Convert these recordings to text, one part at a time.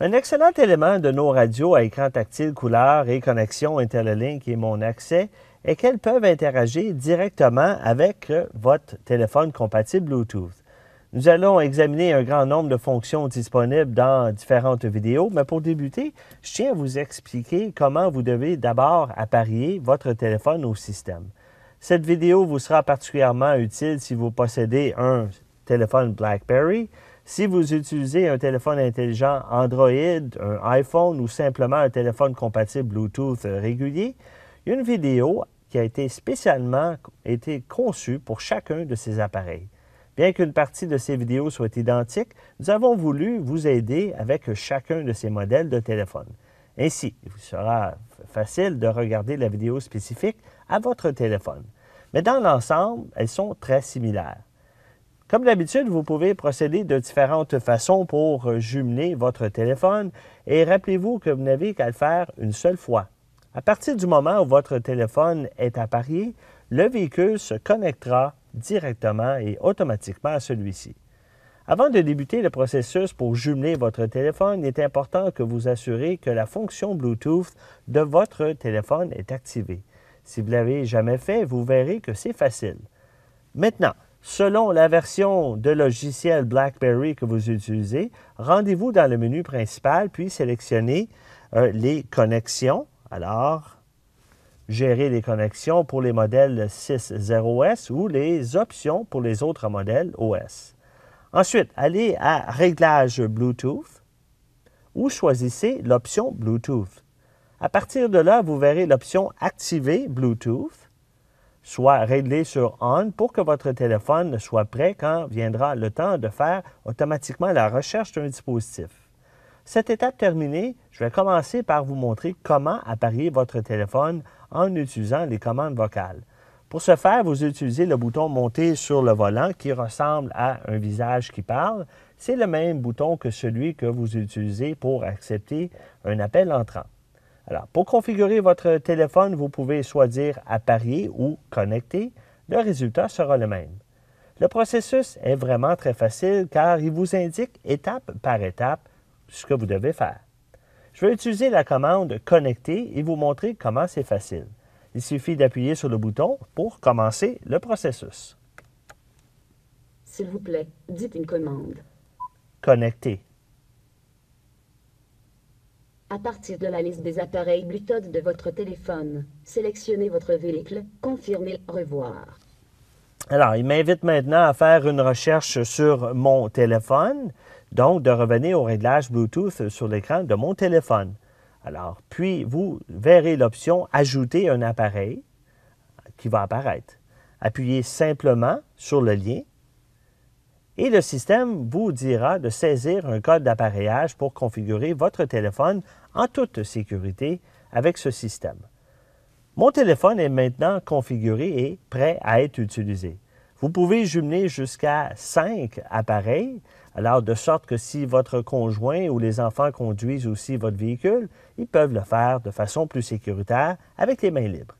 Un excellent élément de nos radios à écran tactile couleur et connexion Interlink et Mon Accès est qu'elles peuvent interagir directement avec votre téléphone compatible Bluetooth. Nous allons examiner un grand nombre de fonctions disponibles dans différentes vidéos, mais pour débuter, je tiens à vous expliquer comment vous devez d'abord appareiller votre téléphone au système. Cette vidéo vous sera particulièrement utile si vous possédez un téléphone BlackBerry, si vous utilisez un téléphone intelligent Android, un iPhone ou simplement un téléphone compatible Bluetooth régulier. Il y a une vidéo qui a été spécialement conçue pour chacun de ces appareils. Bien qu'une partie de ces vidéos soit identique, nous avons voulu vous aider avec chacun de ces modèles de téléphone. Ainsi, il vous sera facile de regarder la vidéo spécifique à votre téléphone. Mais dans l'ensemble, elles sont très similaires. Comme d'habitude, vous pouvez procéder de différentes façons pour jumeler votre téléphone et rappelez-vous que vous n'avez qu'à le faire une seule fois. À partir du moment où votre téléphone est appareillé, le véhicule se connectera directement et automatiquement à celui-ci. Avant de débuter le processus pour jumeler votre téléphone, il est important que vous assurez que la fonction Bluetooth de votre téléphone est activée. Si vous ne l'avez jamais fait, vous verrez que c'est facile. Maintenant, selon la version de logiciel BlackBerry que vous utilisez, rendez-vous dans le menu principal, puis sélectionnez les connexions. Alors, gérer les connexions pour les modèles 6.0S ou les options pour les autres modèles OS. Ensuite, allez à Réglages Bluetooth ou choisissez l'option Bluetooth. À partir de là, vous verrez l'option Activer Bluetooth, soit réglé sur On pour que votre téléphone soit prêt quand viendra le temps de faire automatiquement la recherche d'un dispositif. Cette étape terminée, je vais commencer par vous montrer comment appareiller votre téléphone en utilisant les commandes vocales. Pour ce faire, vous utilisez le bouton monter sur le volant qui ressemble à un visage qui parle. C'est le même bouton que celui que vous utilisez pour accepter un appel entrant. Alors, pour configurer votre téléphone, vous pouvez soit dire appareiller ou connecter. Le résultat sera le même. Le processus est vraiment très facile car il vous indique étape par étape ce que vous devez faire. Je vais utiliser la commande connecter et vous montrer comment c'est facile. Il suffit d'appuyer sur le bouton pour commencer le processus. S'il vous plaît, dites une commande. Connecter. À partir de la liste des appareils Bluetooth de votre téléphone, sélectionnez votre véhicule, confirmez, revoir. Alors, il m'invite maintenant à faire une recherche sur mon téléphone, donc de revenir au réglage Bluetooth sur l'écran de mon téléphone. Alors, puis vous verrez l'option « Ajouter un appareil » qui va apparaître. Appuyez simplement sur le lien et le système vous dira de saisir un code d'appareillage pour configurer votre téléphone en toute sécurité avec ce système. Mon téléphone est maintenant configuré et prêt à être utilisé. Vous pouvez jumeler jusqu'à 5 appareils, alors de sorte que si votre conjoint ou les enfants conduisent aussi votre véhicule, ils peuvent le faire de façon plus sécuritaire avec les mains libres.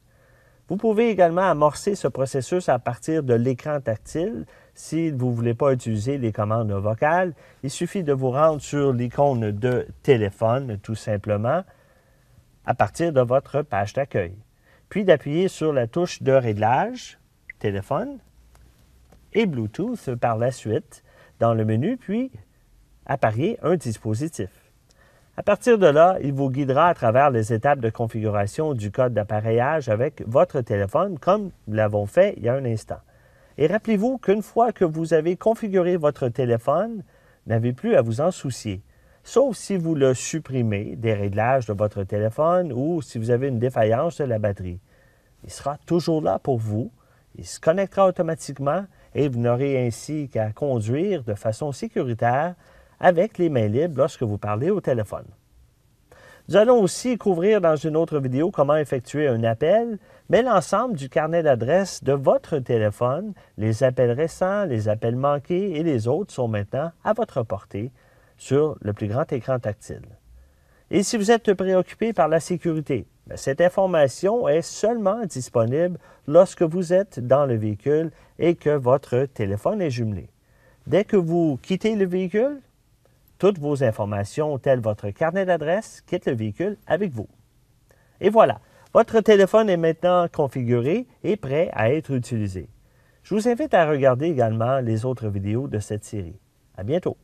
Vous pouvez également amorcer ce processus à partir de l'écran tactile. Si vous ne voulez pas utiliser les commandes vocales, il suffit de vous rendre sur l'icône de téléphone, tout simplement, à partir de votre page d'accueil. Puis d'appuyer sur la touche de réglage, téléphone, et Bluetooth par la suite dans le menu, puis appareiller un dispositif. À partir de là, il vous guidera à travers les étapes de configuration du code d'appareillage avec votre téléphone, comme nous l'avons fait il y a un instant. Et rappelez-vous qu'une fois que vous avez configuré votre téléphone, vous n'avez plus à vous en soucier. Sauf si vous le supprimez des réglages de votre téléphone ou si vous avez une défaillance de la batterie. Il sera toujours là pour vous, il se connectera automatiquement et vous n'aurez ainsi qu'à conduire de façon sécuritaire avec les mains libres lorsque vous parlez au téléphone. Nous allons aussi couvrir dans une autre vidéo comment effectuer un appel, mais l'ensemble du carnet d'adresses de votre téléphone, les appels récents, les appels manqués et les autres sont maintenant à votre portée sur le plus grand écran tactile. Et si vous êtes préoccupé par la sécurité, cette information est seulement disponible lorsque vous êtes dans le véhicule et que votre téléphone est jumelé. Dès que vous quittez le véhicule, toutes vos informations, telles votre carnet d'adresse, quitte le véhicule avec vous. Et voilà, votre téléphone est maintenant configuré et prêt à être utilisé. Je vous invite à regarder également les autres vidéos de cette série. À bientôt!